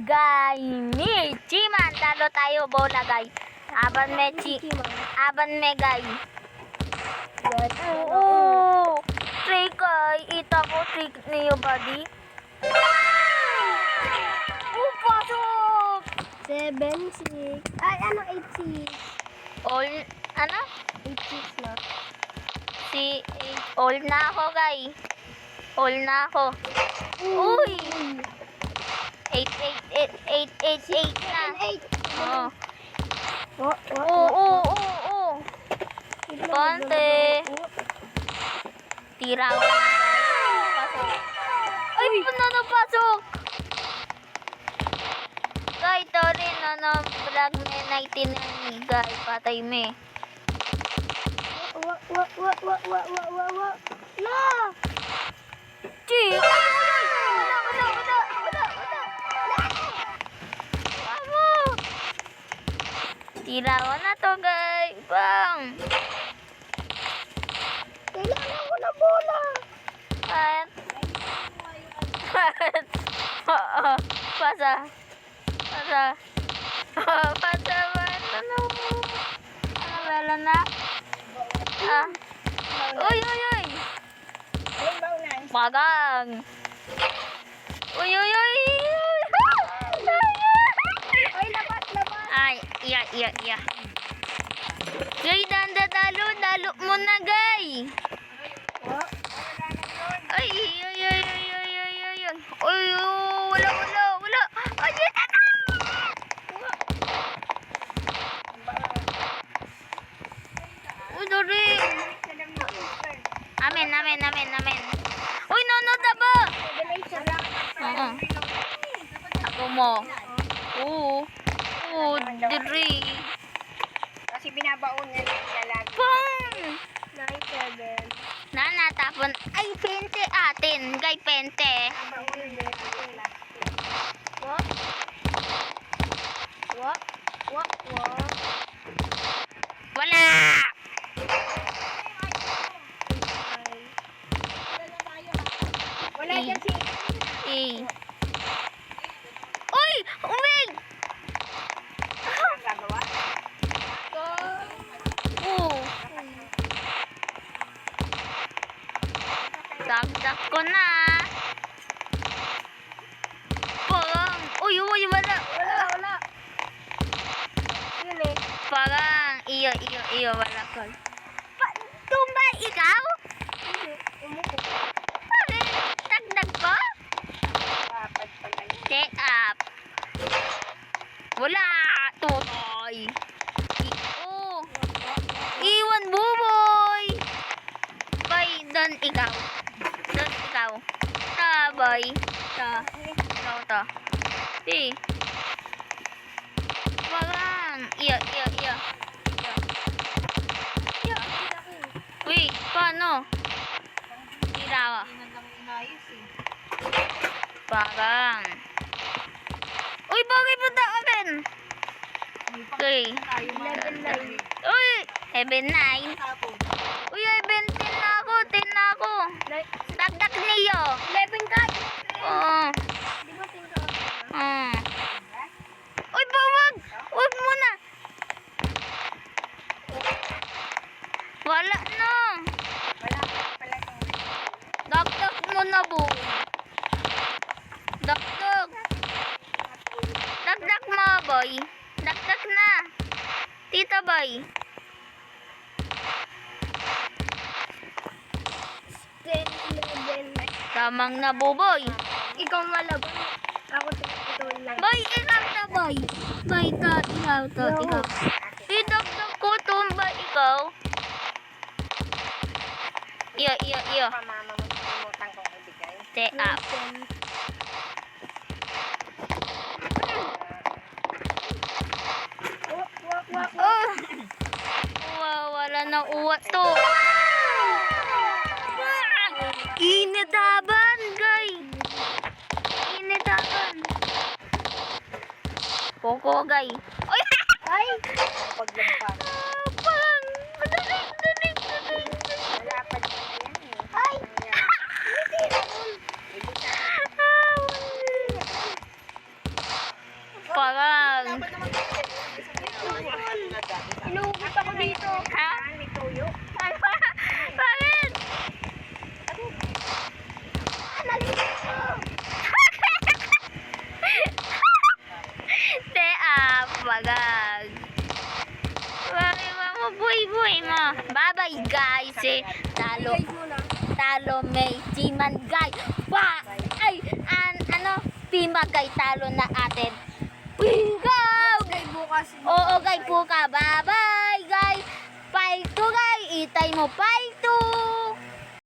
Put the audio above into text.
gay ni Chiman. Talo tayo bola gay. Aban me gay. Oo. Trick gay. Ita ko trick niyo buddy. Pasok. 7-6. Ay, ano 8-6? All, ano? 8-6 na. Si, all na ako gay. All na ako. Uy. 8 na. 8. Oo. Konti. Tira ko. Pasok. Ay, puno na pasok. Guys, sorry na vlog me 19 ni guys, patay me. No! Chi! Wala. Vamo! Tira ko na to guys, bang! Kailangan ko na bola! At... Pasa. Ano wala na? Uy! Magang! Uy! Ay, labat! Ay, iya. Gay, dalo mo na, gay! Ay, wala. Ay, sorry. Amen. Uy, no, taba! Oo. Ako mo. Oo, diri. Kasi binabaon niya lagi. Pang! 9-7. Tapon. Ay, pente atin. Gay, pente. Wala! Wala dyan si... Uy! Umig! Ang gagawa? Dagdag ko na. Parang, uy, wala. Wala. Yun eh. Parang, iyo, wala ko. Tumba, ikaw? Hindi. Umupo. Bakit? Dagdag ko? Dapat pala yun. Set up. Wala. Tutoy. Iwan buboy. Bay, doon ikaw. Boy. Ikaw to. Si. Parang. Iyo. Uy, paano? Tira. Parang. Uy, bakit mo akin? Okay. 11-9. Uy, 7-9. Uy, 10 na ako. Dagdag niyo. 11 ka. Oo. Di ba 10 ka? Uy, bawag. Huwag muna. Wala na. Wala pala yung... Dagdag mo na, boy. Dagdag mo, boy. Dagdag na. Tita, boy. 10-11. Tamang na, buboy. Ikaw malaban. Ako ito lang. Boy, ikaw to, boy. Boy, ikaw to. Idagdag ko tumba, ikaw. Iyo. Pamama mo simutang kong ibigay. Stay up. Wala na uwa to. Initaban, gay. Koko, gay. Ay! Paglampas. Pang! Dalig. Malapad ka na yan eh. Ay! Hindi na nun. Parang. Inuugot ako dito. Ha? May tuyo. Bakit? Te, magag. Bakit mo, buhay mo. Bye-bye, guys. Talo. Guys muna. Talo may Jiman, guys. Ba! Ay, ano? Pima, guys. Talo na atin. Pingaw! Guys, bukas. Oo, guys, po ka. Bye-bye, guys. Fight to, guys. Itay mo, fight to.